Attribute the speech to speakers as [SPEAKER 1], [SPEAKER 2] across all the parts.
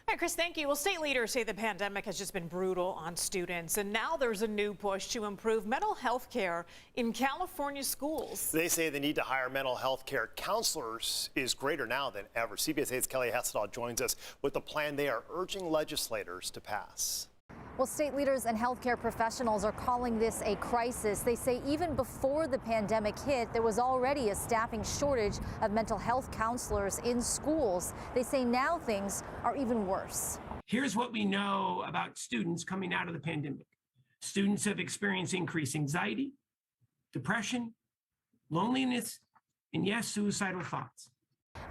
[SPEAKER 1] All right, Chris, thank you. Well, state leaders say the pandemic has just been brutal on students, and now there's a new push to improve mental health care in California schools.
[SPEAKER 2] They say the need to hire mental health care counselors is greater now than ever. CBS 8's Kelly Hessedal joins us with the plan they are urging legislators to pass.
[SPEAKER 3] Well, state leaders and healthcare professionals are calling this a crisis. They say even before the pandemic hit, there was already a staffing shortage of mental health counselors in schools. They say now things are even worse.
[SPEAKER 4] Here's what we know about students coming out of the pandemic. Students have experienced increased anxiety, depression, loneliness, and yes, suicidal thoughts.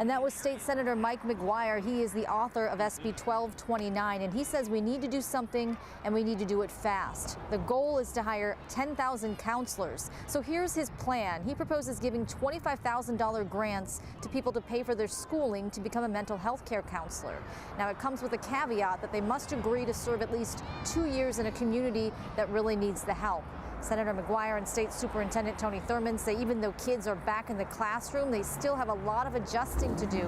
[SPEAKER 3] And that was State Senator Mike McGuire. He is the author of SB 1229, and he says we need to do something and we need to do it fast. The goal is to hire 10,000 counselors. So here's his plan. He proposes giving $25,000 grants to people to pay for their schooling to become a mental health care counselor. Now, it comes with a caveat that they must agree to serve at least 2 years in a community that really needs the help. Senator McGuire and State Superintendent Tony Thurmond say even though kids are back in the classroom, they still have a lot of adjusting to do.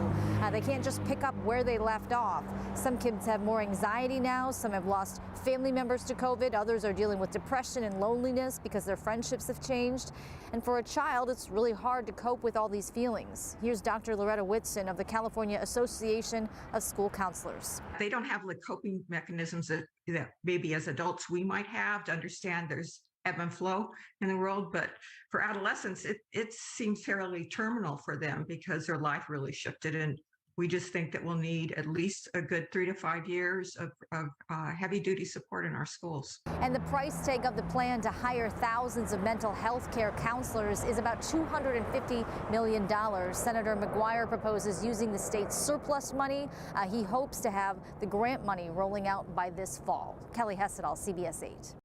[SPEAKER 3] They can't just pick up where they left off. Some kids have more anxiety now. Some have lost family members to COVID. Others are dealing with depression and loneliness because their friendships have changed. And for a child, it's really hard to cope with all these feelings. Here's Dr. Loretta Whitson of the California Association of School Counselors.
[SPEAKER 5] They don't have the coping mechanisms that maybe as adults we might have to understand there's ebb and flow in the world, but for adolescents, it seems fairly terminal for them because their life really shifted, and we just think that we'll need at least a good 3 to 5 years of heavy-duty support in our schools.
[SPEAKER 3] And the price tag of the plan to hire thousands of mental health care counselors is about $250 million. Senator McGuire proposes using the state's surplus money. He hopes to have the grant money rolling out by this fall. Kelly Hessedal, CBS 8.